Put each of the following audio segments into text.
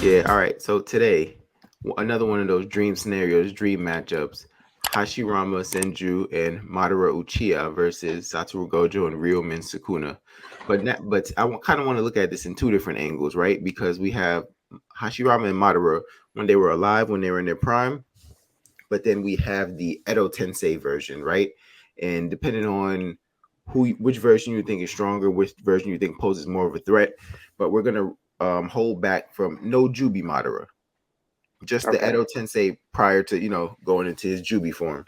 Yeah, all right. So today, another one of those dream scenarios, dream matchups. Hashirama Senju and Madara Uchiha versus Satoru Gojo and Ryomen Sukuna. But I kind of want to look at this in two different angles, right? Because we have Hashirama and Madara when they were alive, when they were in their prime, but then we have the Edo Tensei version, right? And depending on which version you think is stronger, which version you think poses more of a threat, but we're gonna hold back from no Jubi Madara, just the Okay. Edo Tensei prior to going into his Jubi form,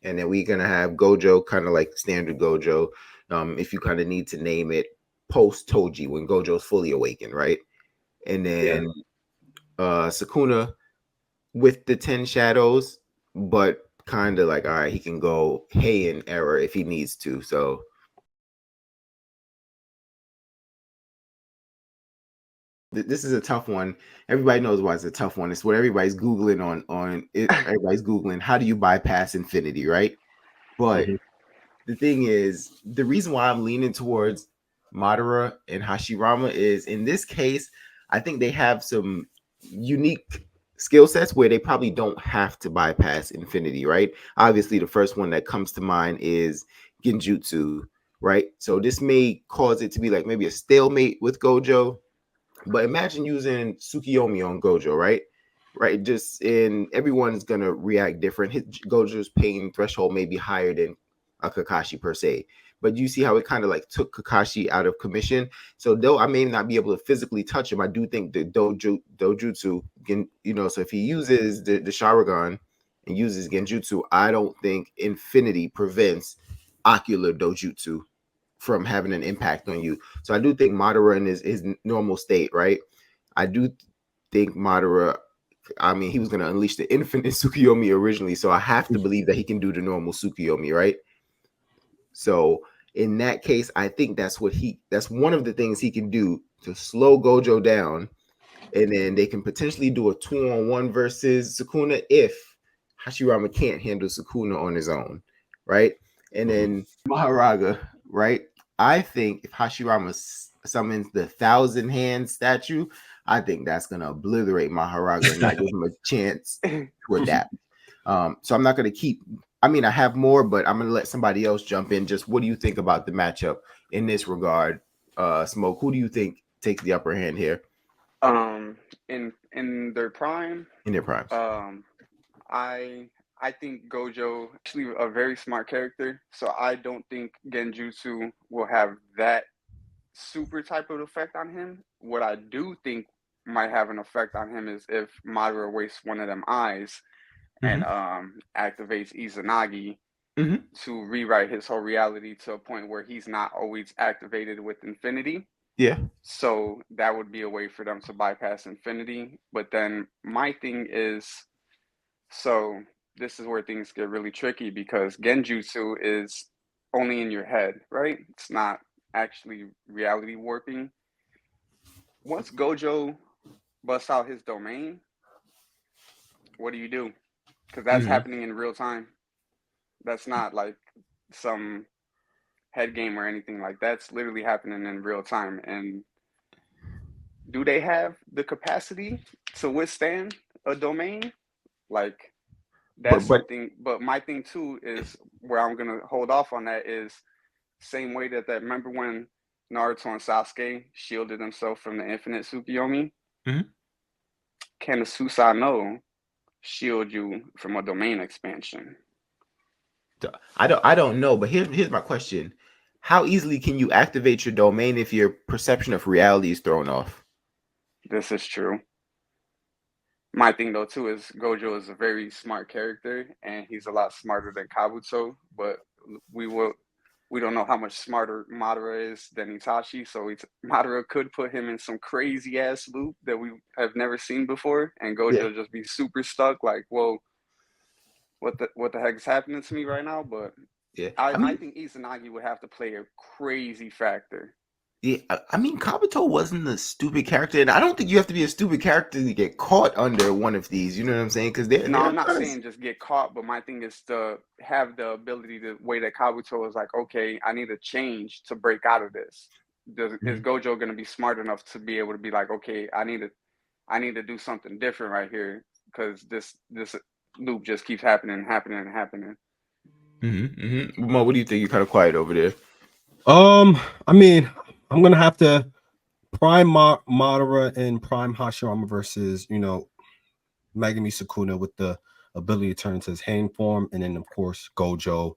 and then we're gonna have Gojo kind of like standard Gojo, if you kind of need to name it post Toji when Gojo's fully awakened, right? And Yeah. then Sukuna with the 10 shadows, but kind of like, all right, he can go Heian era if he needs to. So this is a tough one. Everybody knows why it's a tough one. It's what everybody's googling on it. Everybody's googling how do you bypass infinity, right? But hmm the thing is, the reason why I'm leaning towards Madara and Hashirama is in this case, I think they have some unique skill sets where they probably don't have to bypass infinity, right? Obviously, the first one that comes to mind is Genjutsu, right? So this may cause it to be like maybe a stalemate with Gojo, but imagine using Tsukiyomi on Gojo, right? Right, just and everyone's gonna react different. Gojo's pain threshold may be higher than a Kakashi per se, but you see how it kind of like took Kakashi out of commission. So though I may not be able to physically touch him, I do think the dojutsu can, so if he uses the Sharingan and uses Genjutsu, I don't think Infinity prevents ocular dojutsu from having an impact on you. So I do think Madara in his normal state, right? I do think Madara. I mean, he was going to unleash the infinite Tsukiyomi originally, so I have to believe that he can do the normal Tsukiyomi, right? So in that case, I think that's one of the things he can do to slow Gojo down, and then they can potentially do a 2-on-1 versus Sukuna if Hashirama can't handle Sukuna on his own, right? And then Maharaga, right? I think if Hashirama summons the 1,000 hand statue, I think that's gonna obliterate Maharaga and not give him a chance to adapt. So I'm not gonna keep. I mean, I have more, but I'm gonna let somebody else jump in. Just what do you think about the matchup in this regard? Smoke. Who do you think takes the upper hand here Um, in their prime, in their primes? um, I I think Gojo actually a very smart character, so I don't think Genjutsu will have that super type of effect on him. What I do think might have an effect on him is if Madara wastes one of them eyes and Mm-hmm. activates Izanagi Mm-hmm. to rewrite his whole reality to a point where he's not always activated with infinity. Yeah. So that would be a way for them to bypass infinity. But then my thing is, so this is where things get really tricky because Genjutsu is only in your head, right? It's not actually reality warping. Once Gojo busts out his domain, what do? Because that's Mm-hmm. happening in real time. That's not like some head game or anything like that. That's literally happening in real time. And do they have the capacity to withstand a domain? Like But that's but something. But my thing too is where I'm gonna hold off on that is same way that remember when Naruto and Sasuke shielded themselves from the infinite Tsukiyomi? Mhm. Can the Susanoo shield you from a domain expansion? I don't know. But here's my question: how easily can you activate your domain if your perception of reality is thrown off? This is true. My thing though too is Gojo is a very smart character and he's a lot smarter than Kabuto, but we will we don't know how much smarter Madara is than Itachi, so Madara could put him in some crazy ass loop that we have never seen before, and Yeah. Gojo just be super stuck, like, whoa, what the heck is happening to me right now? But Yeah. I think Izanagi would have to play a crazy factor. I mean, Kabuto wasn't a stupid character, and I don't think you have to be a stupid character to get caught under one of these. You know what I'm saying? Because they're No, they're I'm not kind of saying just get caught, but my thing is to have the ability to way that Kabuto is like, okay, I need a change to break out of this. Is Mhm. Gojo going to be smart enough to be able to be like, okay, I need to do something different right here because this loop just keeps happening and happening and happening. Mo, what do you think? You're kind of quiet over there. I mean, I'm gonna have to prime Madara and prime Hashirama versus Megami Sukuna with the ability to turn into his hand form, and then of course Gojo,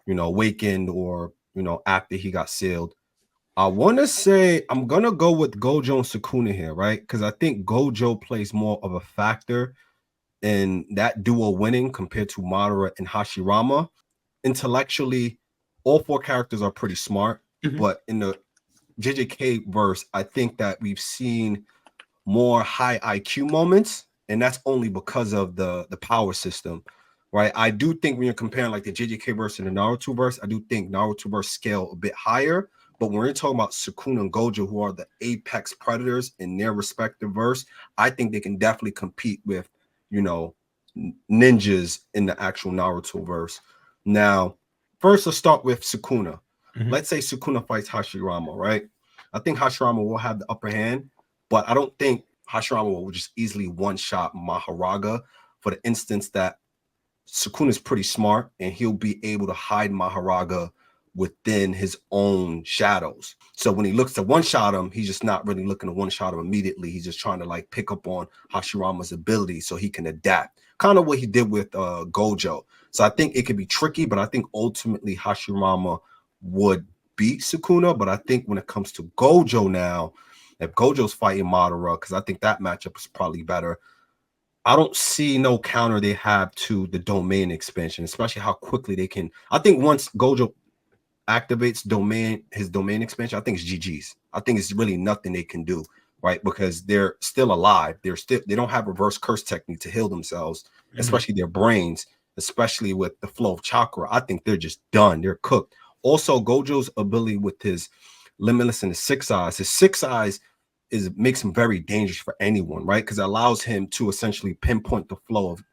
awakened or after he got sealed. I want to say I'm gonna go with Gojo and Sukuna here, right? Because I think Gojo plays more of a factor in that duo winning compared to Madara and Hashirama. Intellectually, all four characters are pretty smart, but in the JJK verse, I think that we've seen more high IQ moments, and that's only because of the power system, right? I do think when you're comparing like the JJK verse and the Naruto verse, I do think Naruto verse scale a bit higher. But when we're talking about Sukuna and Gojo, who are the apex predators in their respective verse, I think they can definitely compete with, ninjas in the actual Naruto verse. Now, first, let's start with Sukuna. Let's say Sukuna fights Hashirama, right? I think Hashirama will have the upper hand, but I don't think Hashirama will just easily one-shot Maharaga for the instance that Sukuna is pretty smart and he'll be able to hide Maharaga within his own shadows. So when he looks to one-shot him, he's just not really looking to one-shot him immediately. He's just trying to like pick up on Hashirama's ability so he can adapt. Kind of what he did with Gojo. So I think it could be tricky, but I think ultimately Hashirama would beat Sukuna. But I think when it comes to Gojo now, if Gojo's fighting Madara, because I think that matchup is probably better, I don't see no counter they have to the domain expansion, especially how quickly they can. I think once Gojo activates his domain expansion, I think it's GG's. I think it's really nothing they can do, right? Because they're still alive. They don't have reverse curse technique to heal themselves, especially their brains, especially with the flow of chakra. I think they're just done. They're cooked. Also, Gojo's ability with his limitless and his six eyes makes him very dangerous for anyone, right? Because it allows him to essentially pinpoint the flow of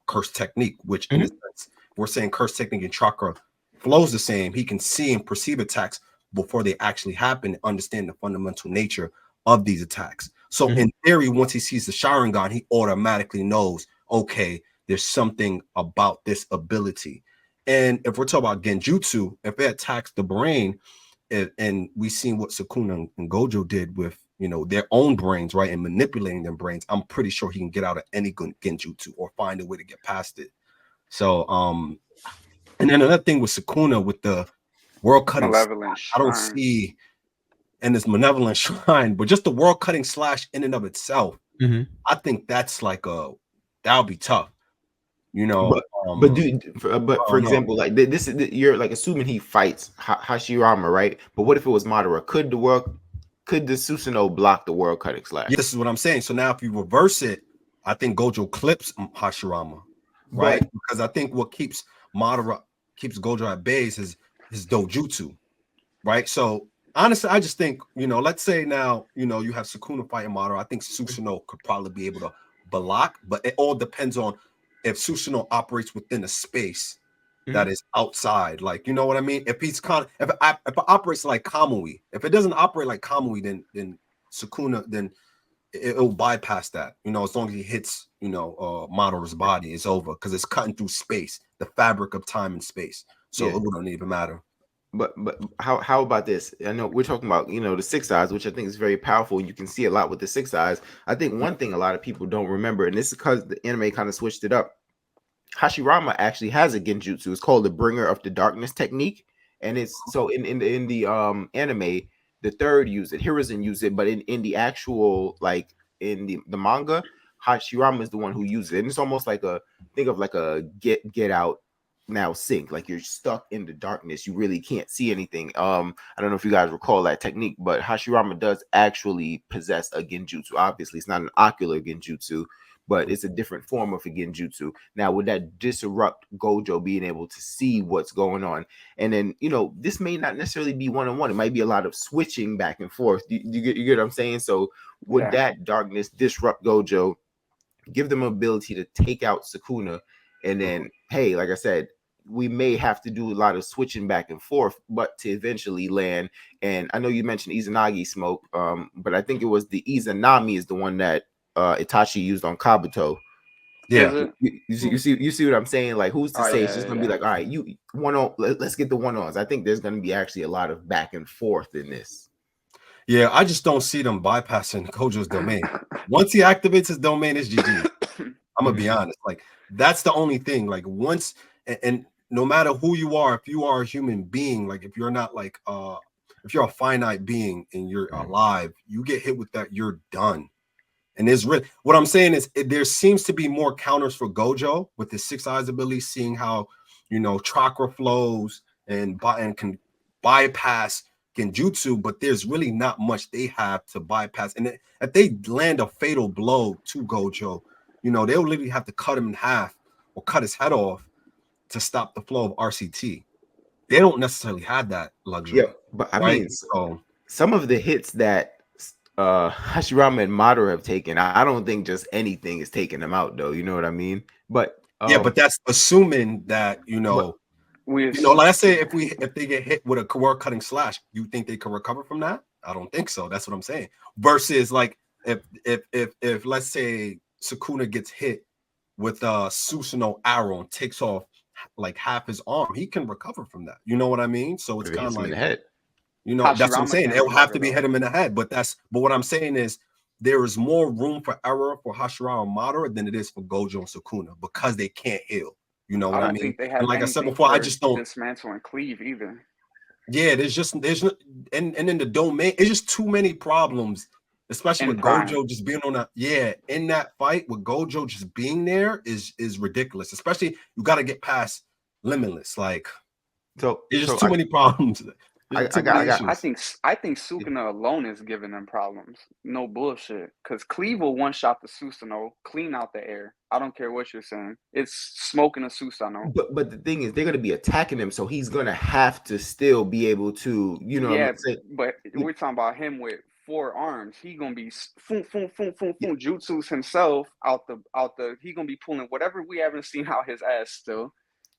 curse technique, which in a sense, we're saying curse technique and chakra flows the same. He can see and perceive attacks before they actually happen and understand the fundamental nature of these attacks. So in theory, once he sees the Sharingan, he automatically knows, okay, there's something about this ability. And if we're talking about Genjutsu, if it attacks the brain, and we seen what Sukuna and Gojo did with their own brains, right, and manipulating their brains, I'm pretty sure he can get out of any genjutsu or find a way to get past it. So and then another thing with Sukuna with the world cutting slash, Malevolent I don't shrine. see and this malevolent shrine, but just the world cutting slash in and of itself, I think that's like that'll be tough, But for I don't know. example, like this is you're like assuming he fights Hashirama, right? But what if it was Madara? Could the Susanoo block the world cutting slash? Yeah, this is what I'm saying. So now if you reverse it, I think Gojo clips Hashirama, right? But Because I think what keeps Gojo at bay is his dojutsu, right? So honestly, I just think, let's say now, you have Sukuna fighting Madara. I think Susanoo could probably be able to block, but it all depends on if Susanoo operates within a space that is outside. Like, you know what I mean? If he's if it operates like Kamui, if it doesn't operate like Kamui, then Sukuna, then it'll bypass that. As long as he hits, Madara's body, it's over because it's cutting through space, the fabric of time and space. So yeah. it wouldn't even matter. But how about this? I know we're talking about the six eyes, which I think is very powerful. You can see a lot with the six eyes. I think one thing a lot of people don't remember, and this is because the anime kind of switched it up. Hashirama actually has a genjutsu. It's called the Bringer of the Darkness technique, and it's so in the anime, the third use it, Hiruzen use it, but in the actual like in the manga, Hashirama is the one who uses it, and it's almost like a think of like a get out now sync, like you're stuck in the darkness, you really can't see anything. I don't know if you guys recall that technique, but Hashirama does actually possess a genjutsu. Obviously, it's not an ocular genjutsu, but it's a different form of a genjutsu. Now, would that disrupt Gojo being able to see what's going on? And then, this may not necessarily be one-on-one. It might be a lot of switching back and forth. You get what I'm saying? So would Yeah. that darkness disrupt Gojo, give them ability to take out Sukuna, and then, hey, like I said, we may have to do a lot of switching back and forth, but to eventually land. And I know you mentioned Izanagi smoke, but I think it was the Izanami is the one that Itachi used on Kabuto. Is Yeah, it? You see what I'm saying? Like, who's to Oh say it's yeah, just gonna be yeah. like, all right, you one on, let's get the one ons. I think there's gonna be actually a lot of back and forth in this. yeah. I just don't see them bypassing Gojo's domain. Once he activates his domain, it's GG. I'm gonna be honest. Like that's the only thing. Like once and no matter who you are, if you are a human being, like if you're not like if you're a finite being and you're alive, you get hit with that, you're done. And there's really what I'm saying is there seems to be more counters for Gojo with his six eyes ability, seeing how chakra flows and can bypass genjutsu, but there's really not much they have to bypass. And if they land a fatal blow to Gojo, they'll literally have to cut him in half or cut his head off to stop the flow of RCT. They don't necessarily have that luxury. Yeah, but I right? mean, So some of the hits that Hashirama and Madara have taken, I don't think just anything is taking them out, though. You know what I mean? But yeah, but that's assuming that but let's say if they get hit with a core cutting slash, you think they can recover from that? I don't think so. That's what I'm saying. Versus like if let's say Sukuna gets hit with a Susanoo arrow and takes off like half his arm, he can recover from that. You know what I mean? So it's if it kind of hits him in like the head. that's what I'm Hashirama saying. can't It'll have recover to be though. hit him in the head. But what I'm saying is there is more room for error for Hashirama and Madara than it is for Gojo and Sukuna because they can't heal. You know I what I don't mean? think they And have like I said anything before, I for just don't. dismantle and cleave either. Yeah, there's no, and in the domain, it's just too many problems, especially In with Prime. Gojo just being on a in that fight with Gojo just being there is ridiculous. Especially you got to get past Limitless. Like So there's just so too many problems. There's too many I got I issues. think I think Sukuna alone is giving them problems. No bullshit. Because Cleave will one shot the Susanoo, clean out the air. I don't care what you're saying. It's smoking a Susanoo. but the thing is, they're gonna be attacking him, so he's gonna have to still be able to, Yeah, let's say, but we're talking about him with 4 arms. He gonna be foom foom foom foom foom jutsus himself out the. He gonna be pulling whatever we haven't seen out his ass still,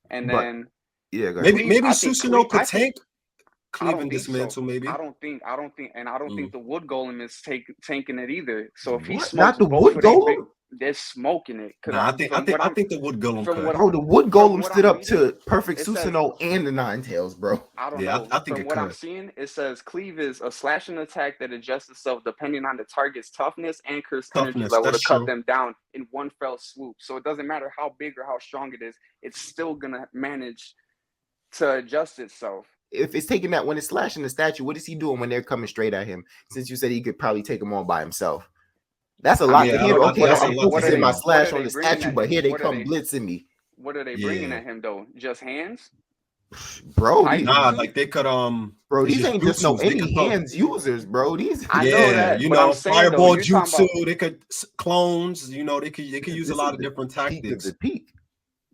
and but then yeah, go ahead. Maybe Cleave. I think Susanoo Cleave. could tank I Cleave don't and think so. dismantle. Maybe. And I don't think the wood golem is tanking it either. So if he What? smokes Not the both wood of they big, golem? they're smoking it. Cause Nah, I think the Wood Golem from could. what Bro, the wood from golem what stood I'm up reading, to perfect it says Susanoo and the Nine Tails, bro. I don't Yeah, know. I think From it what I'm could. seeing, it says cleave is a slashing attack that adjusts itself depending on the target's toughness and curse energy Toughness. level to That's cut true. them down in one fell swoop. So it doesn't matter how big or how strong it is, it's still gonna manage to adjust itself. If it's taking that when it's slashing the statue, what is he doing when they're coming straight at him? Since you said he could probably take them all by himself. That's a I lot mean, to Yeah, handle. Okay, what are that's a I'm they? lot to What are focusing they? my handle. What are slash on they the bringing statue, at but him? here they come blitzing me. What are they bringing Yeah. at him though? Just hands? Bro, Pipe? Nah, like they could bro, it's these just ain't just no jutsus. They any could throw hands users, bro. These I know yeah, that, but I'm saying though, fireball you're talking about jutsu, they could clones, they could use a this lot is of the different peak of the tactics. peak.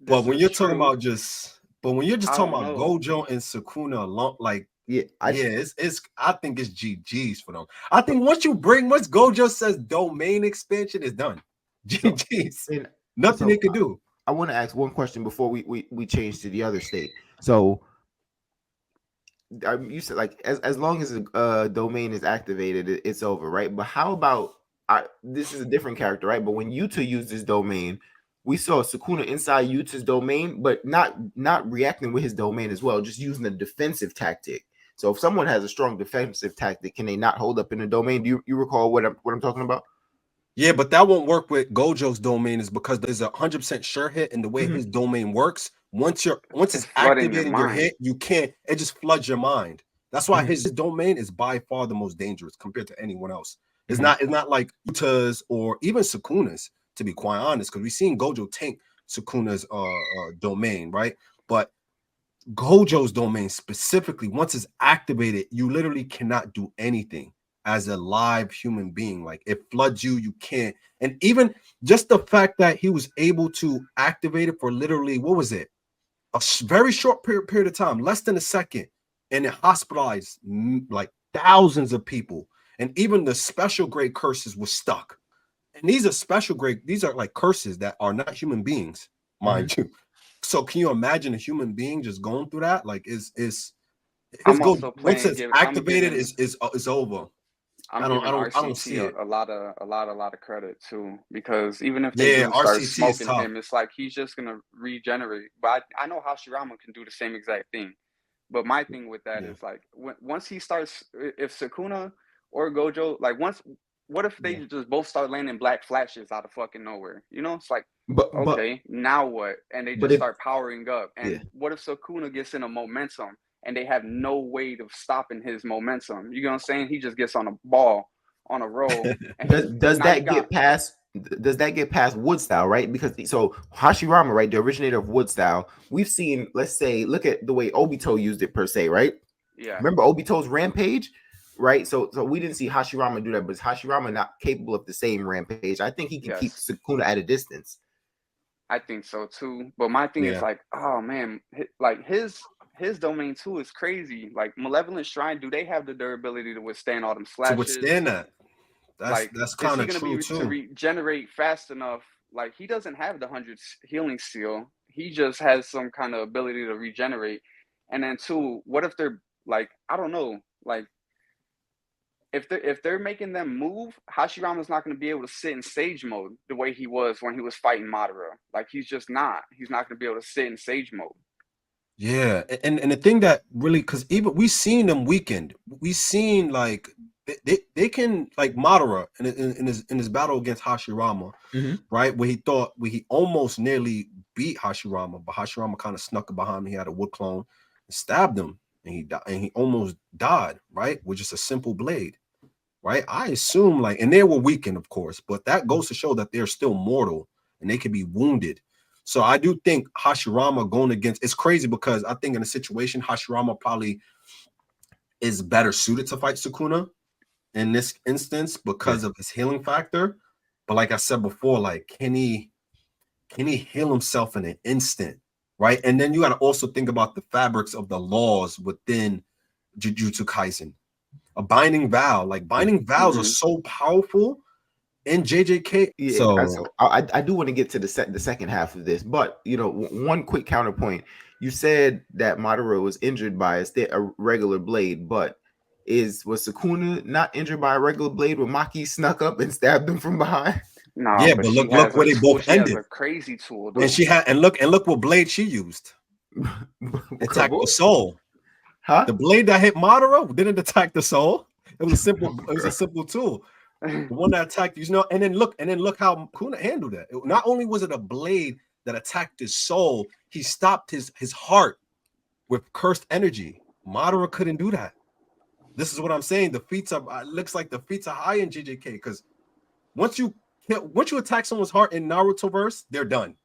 But this when is you're talking true. about I talking don't about know. Gojo and Sukuna alone, like Yeah, it's I think it's GG's for them. I think once Gojo says domain expansion is done. so GG's. and Nothing so they could do. I want to ask one question before we change to the other state. So you said like as long as a domain is activated, it's over, right? But how about this is a different character, right? But when Yuta used this domain, we saw Sukuna inside Yuta's domain, but not reacting with his domain as well, just using a defensive tactic. So if someone has a strong defensive tactic, can they not hold up in the domain? Do you recall what I'm talking about? Yeah, but that won't work with Gojo's domain is because there's a 100% sure hit, and the way his domain works, once It's it's flooding your activated your mind. hit, you can't. It just floods your mind. That's why his domain is by far the most dangerous compared to anyone else. It's not like Uta's or even Sukuna's, to be quite honest, because we've seen Gojo tank Sukuna's domain, right? But Gojo's domain specifically, once it's activated, you literally cannot do anything as a live human being. Like it floods you, you can't. And even just the fact that he was able to activate it for literally, what was it? Very short period of time, less than a second, and it hospitalized like thousands of people. And even the special grade curses were stuck. And these are special grade, these are like curses that are not human beings, mind you. So can you imagine a human being just going through that? Like is I'm go also once playing it's give I'm activated giving is over. I'm I giving don't RCT see it. a lot of credit too, because even if they Yeah, do start RCT is smoking tough. him, it's like he's just gonna regenerate. But I know Hashirama can do the same exact thing. But my thing with that Yeah. is like once he starts, if Sukuna or Gojo, like what if they Yeah. just both start landing black flashes out of fucking nowhere? You know, it's like, But okay, now what? And they but just if start powering up. yeah, And what if Sukuna gets in a momentum and they have no way of stopping his momentum? You know what I'm saying? He just gets on a ball, on a roll, and does now you that got, get past wood style, right? Because so Hashirama, right, the originator of wood style, we've seen, let's say, look at the way Obito used it per se, right? yeah, Remember Obito's rampage, right? So we didn't see Hashirama do that, but is Hashirama not capable of the same rampage? I think he can keep yes, Sukuna at a distance. I think so too. But my thing is Yeah. like, oh man, like his domain too is crazy. Like Malevolent Shrine, do they have the durability to withstand all them To slashes? withstand that. Like, That's is kind he of gonna true be to too. regenerate fast enough? Like, he doesn't have the 100 healing seal. He just has some kind of ability to regenerate. And then two, what if they're like, I don't know, like if they're making them move, Hashirama's not going to be able to sit in sage mode the way he was when he was fighting Madara. Like, he's just not. He's not going to be able to sit in sage mode. Yeah, and the thing that really, because even we seen them weakened, we seen like they can, like Madara in his battle against Hashirama, right, where he almost nearly beat Hashirama, but Hashirama kind of snuck up behind him. He had a wood clone and stabbed him, and he almost died, right, with just a simple blade, right. I assume, like, and they were weakened, of course, but that goes to show that they're still mortal and they can be wounded. So I do think Hashirama going against, it's crazy because I think in a situation Hashirama probably is better suited to fight Sukuna in this instance because of his healing factor. But like I said before, like, can he heal himself in an instant, right? And then you got to also think about the fabrics of the laws within Jujutsu Kaisen. A binding vow, like binding vows are so powerful in JJK. Yeah, So so I do want to get to the second half of this, but one quick counterpoint. You said that Madara was injured by a regular blade, but was Sukuna not injured by a regular blade when Maki snuck up and stabbed him from behind? No, yeah, but but she look has where a they tool. both She has ended. a crazy tool, And though. she had, and look what blade she used. Attack the soul. Huh? The blade that hit Madara didn't attack the soul. It was a simple tool. The one that attacked, and then look how Kuna handled it. Not only was it a blade that attacked his soul, he stopped his heart with cursed energy. Madara couldn't do that. This is what I'm saying. The feats are, looks like the feats are high in JJK, because once you attack someone's heart in Naruto verse, they're done.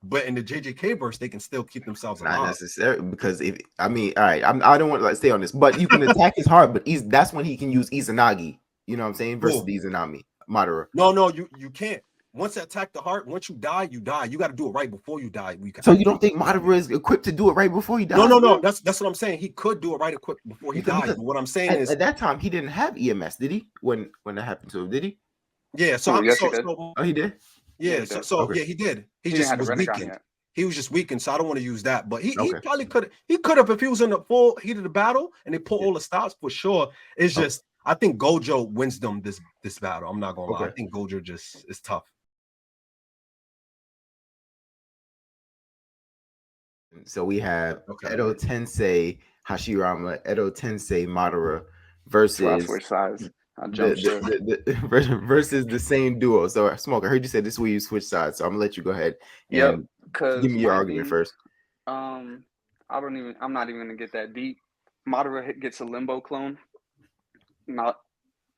But in the JJK verse, they can still keep themselves alive. Not necessarily, because all right, I don't want to stay on this, but you can attack his heart, but that's when he can use Izanagi. You know what I'm saying? Versus the Izanami, Madara. No, you can't. Once you attack the heart, once you die, you die. You got to do it right before you die. So you don't think Madara is equipped to do it right before he dies? No. That's what I'm saying. He could do it right equipped before he dies. But what I'm saying is, at that time he didn't have EMS, did he? When that happened to him, did he? Yeah. So yes, he did. Oh, he did. Yeah. He did. So yeah, he did. He didn't just have was the Rinnegan weakened. yet. He was just weakened, so I don't want to use that. But he probably could. He could have, if he was in the full heat of the battle and they pull all the stops, for sure. It's just, I think Gojo wins them this battle. I'm not gonna lie. I think Gojo just is tough. So we have Edo Tensei Hashirama, Edo Tensei Madara versus switch sides. I jump ship. versus the same duo. So Smoke, I heard you said this is where you switch sides. So I'm gonna let you go ahead and give me your argument first. I'm not even gonna get that deep. Madara gets a limbo clone.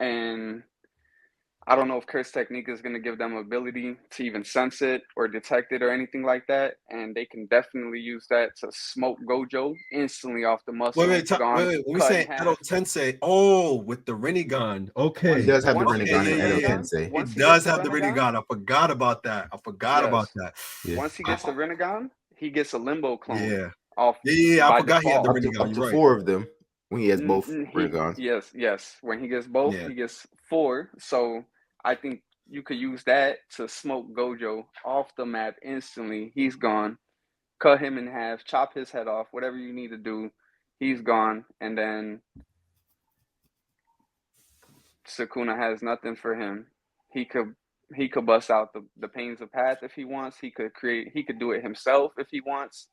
And I don't know if Curse Technique is going to give them ability to even sense it or detect it or anything like that. And they can definitely use that to smoke Gojo instantly off the muscle. Wait. When we say Edo Tensei, with the Rinnegan. Okay. He does have the Rinnegan in Edo Tensei. He does have the Rinnegan. I forgot about that. Yeah. Once he gets the Rinnegan, he gets a limbo clone. Yeah. Off Yeah. I forgot default. he had the Rinnegan. Up to 4 of them when he has both Rinnegans. Yes. When he gets both, he gets 4. So I think you could use that to smoke Gojo off the map instantly. He's gone. Cut him in half, chop his head off, whatever you need to do. He's gone. And then Sukuna has nothing for him. He could he could bust out the pains of path if he wants. He could do it himself if he wants.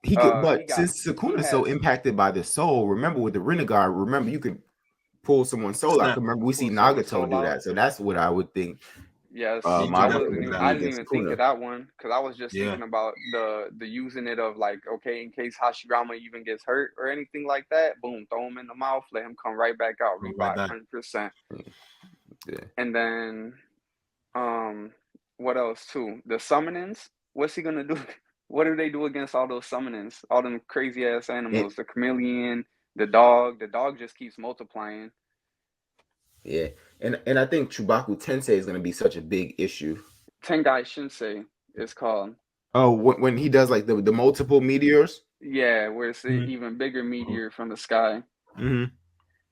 He could, He but got since he Sukuna is so has impacted by the soul, remember with the Renegade, remember you could pull someone's soul out. Snap. Remember we see pull someone's Nagato soul do out. that, so that's what I would think. Yes, He could I Madara definitely wasn't do would even. that. be I didn't against even think Sukuna. of that one because I was just Yeah. thinking about the using it of like, okay, in case Hashirama even gets hurt or anything like that, boom, throw him in the mouth, let him come right back out, Go right revive back. 100%. Yeah. And then, um, what else too? The summonings. What's he gonna do? What do they do against all those summonings? All them crazy ass And animals. The chameleon, the dog. The dog just keeps multiplying. yeah, and I think Chubaku Tensei is going to be such a big issue. Tengai Shinsei is called. Oh, when he does like the multiple meteors. Yeah, where it's an Mhm. even bigger meteor from the sky. Mm-hmm.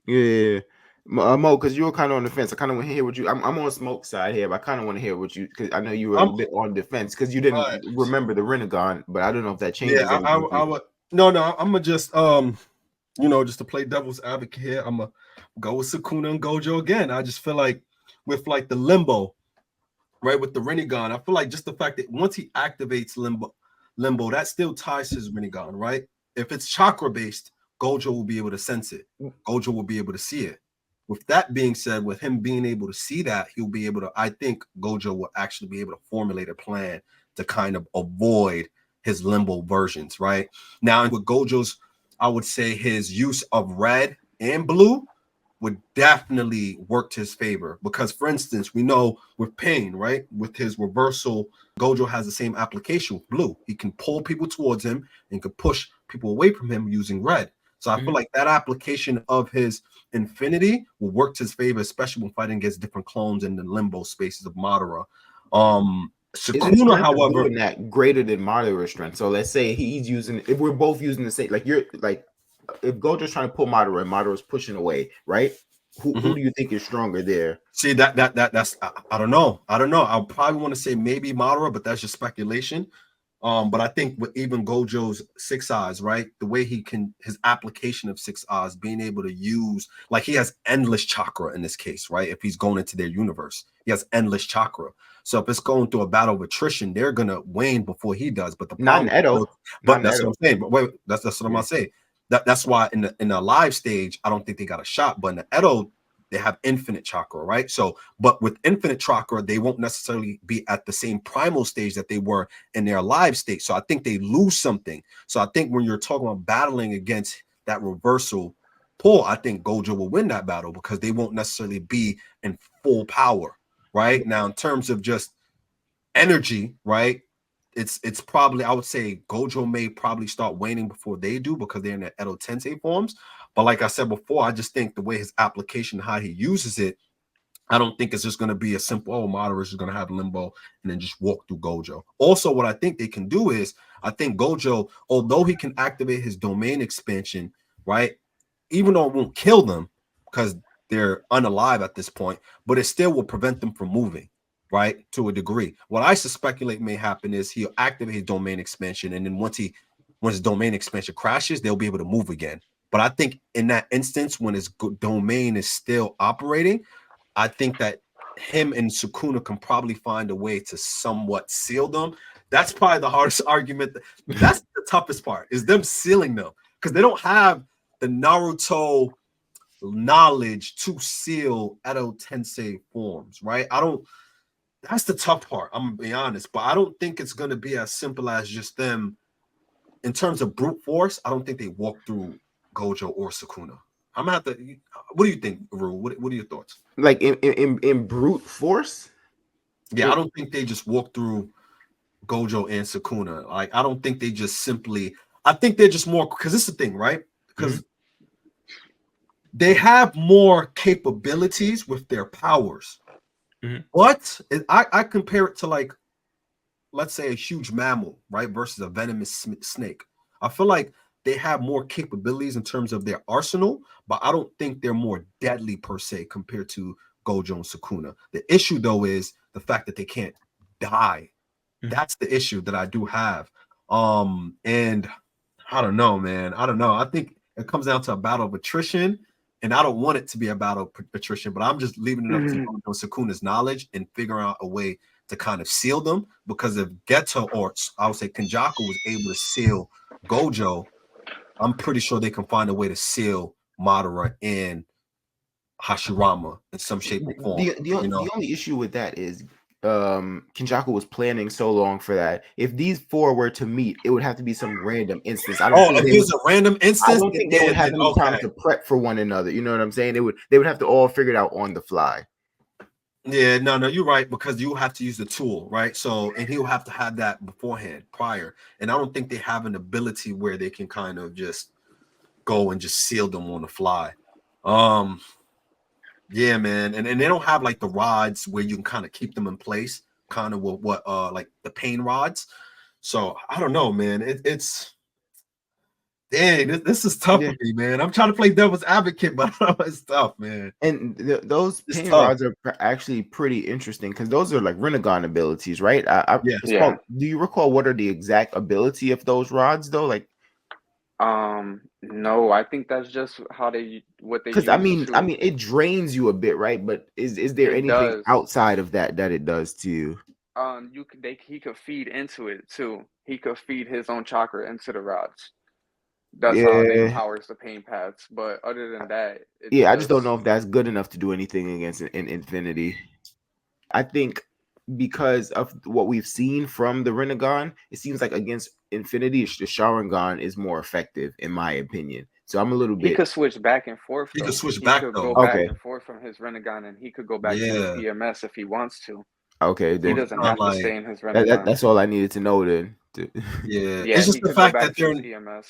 Yeah. Mo, because you were kind of on the fence. I kind of want to hear what you. I'm on smoke side here, but I kind of want to hear what you, because I know you were a I'm bit on defense because you didn't right. remember the Renegon, but I don't know if that Yeah, changes anything for I you. would no, I'm gonna just just to play devil's advocate here, I'm gonna go with Sukuna and Gojo again. I just feel like with like the limbo, right? With the Rinnegan, I feel like just the fact that once he activates limbo, that still ties his Rinnegan, right? If it's chakra based, Gojo will be able to sense it. Gojo will be able to see it. With that being said, with him being able to see that, he'll be able to. I think Gojo will actually be able to formulate a plan to kind of avoid his limbo versions, right? Now, with Gojo's, I would say his use of red and blue would definitely work to his favor because, for instance, we know with pain, right, with his reversal, Gojo has the same application with blue. He can pull people towards him and can push people away from him using red. So I feel like that application of his infinity will work to his favor, especially when fighting against different clones in the limbo spaces of Madara. Is his Sukuna, strength of however, doing that greater than Madara's strength? So let's say he's using, if we're both using the same, like you're like, if Gojo's trying to pull Madara and Madara's pushing away, right? Who do you think is stronger there? see that's I don't know. I don't know. I probably want to say maybe Madara, but that's just speculation. But I think with even Gojo's six eyes, right? The way he can his application of six eyes, being able to use like he has endless chakra in this case, right? If he's going into their universe, he has endless chakra. So if it's going through a battle of attrition, they're gonna wane before he does. But the Not in problem, Edo. Not but in that's what Edo. I'm saying. But wait, that's what I'm gonna say. That's why in the live stage, I don't think they got a shot. But in the Edo, they have infinite chakra, right? So, but with infinite chakra, they won't necessarily be at the same primal stage that they were in their live state. So I think they lose something. So I think when you're talking about battling against that reversal pull, I think Gojo will win that battle because they won't necessarily be in full power, right? Now, in terms of just energy, right? It's probably I would say Gojo may probably start waning before they do because they're in the Edo Tensei forms. But like I said before, I just think the way his application, how he uses it, I don't think it's just going to be a simple, oh, Madara is going to have limbo and then just walk through Gojo. Also, what I think they can do is, I think Gojo, although he can activate his domain expansion, right? Even though it won't kill them because they're unalive at this point, but it still will prevent them from moving, right? To a degree. What I speculate may happen is he'll activate his domain expansion, and then once his domain expansion crashes, they'll be able to move again. But I think in that instance, when his domain is still operating, I think that him and Sukuna can probably find a way to somewhat seal them. That's probably the hardest argument. That's the toughest part is them sealing them because they don't have the Naruto knowledge to seal Edo Tensei forms, right? I don't. That's the tough part. I'm gonna be honest, but I don't think it's gonna be as simple as just them. In terms of brute force, I don't think they walk through Gojo or Sukuna. I'm gonna have to. What do you think, Ru? What are your thoughts? Like in brute force? Yeah, I don't think they just walk through Gojo and Sukuna. Like, I don't think they just simply. I think they're just more because this is the thing, right? Because they have more capabilities with their powers. But I compare it to like, let's say a huge mammal, right, versus a venomous snake. I feel like they have more capabilities in terms of their arsenal, but I don't think they're more deadly per se compared to Gojo and Sukuna. The issue though is the fact that they can't die. That's the issue that I do have. And I don't know, man. I don't know. I think it comes down to a battle of attrition and I don't want it to be a battle attrition, but I'm just leaving it up to Sukuna's knowledge and figuring out a way to kind of seal them. Because if Geto, or I would say Kenjaku, was able to seal Gojo, I'm pretty sure they can find a way to seal Madara and Hashirama in some shape or form. The only issue with that is Kenjaku was planning so long for that. If these four were to meet, it would have to be some random instance. I don't think if it was a random instance, I don't think they would have any time to prep for one another. You know what I'm saying? They would have to all figure it out on the fly. Yeah, no, you're right, because you have to use the tool, right? So, and he'll have to have that beforehand, prior. And I don't think they have an ability where they can kind of just go and just seal them on the fly. Yeah, man, and they don't have like the rods where you can kind of keep them in place, kind of what like the pain rods. So I don't know, man. It's dang, this is tough for me, man. I'm trying to play devil's advocate, but it's tough, man. And those pain rods are actually pretty interesting because those are like Rinnegan abilities, right? Do you recall what are the exact ability of those rods though? Like, no, I think that's just how they because I mean, it drains you a bit, right? But is there anything outside of that it does to you? He could feed into it too. He could feed his own chakra into the rods. That's how it empowers the pain paths. But other than that, I just don't know if that's good enough to do anything against in Infinity. I think because of what we've seen from the Rinnegan, it seems like against Infinity, the Sharingan is more effective, in my opinion. So I'm a little bit. He could switch back and forth. He could switch back. He could go back and forth from his Rinnegan, and he could go back to his EMS if he wants to. Okay, then he doesn't have to stay in his Rinnegan. That's all I needed to know. Then. It's just the fact that they're EMS.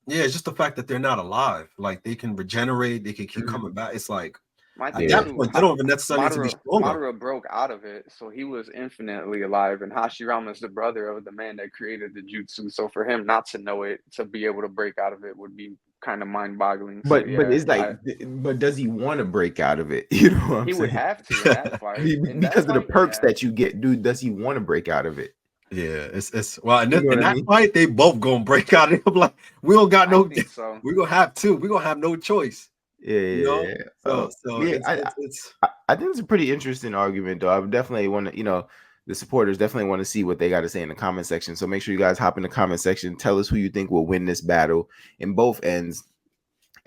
Yeah, it's just the fact that they're not alive. Like they can regenerate, they can keep coming back. It's like at that point, they don't even necessarily need to be stronger. Madara broke out of it, so he was infinitely alive. And Hashirama is the brother of the man that created the jutsu. So for him not to know it, to be able to break out of it, would be kind of mind-boggling. But it's like, but does he want to break out of it? You know what I'm saying? Would have to in that fight because of the perks that you get, dude. Does he want to break out of it? Yeah, it's well, in that fight, they both gonna break out. I'm like, we don't got no. So. We're gonna have to. We're gonna have no choice. Yeah. So I think it's a pretty interesting argument, though. I would definitely want to, the supporters definitely want to see what they got to say in the comment section. So make sure you guys hop in the comment section. Tell us who you think will win this battle in both ends.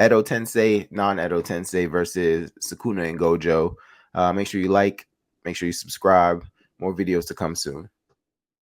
Edo Tensei, non-Edo Tensei versus Sukuna and Gojo. Make sure you like. Make sure you subscribe. More videos to come soon.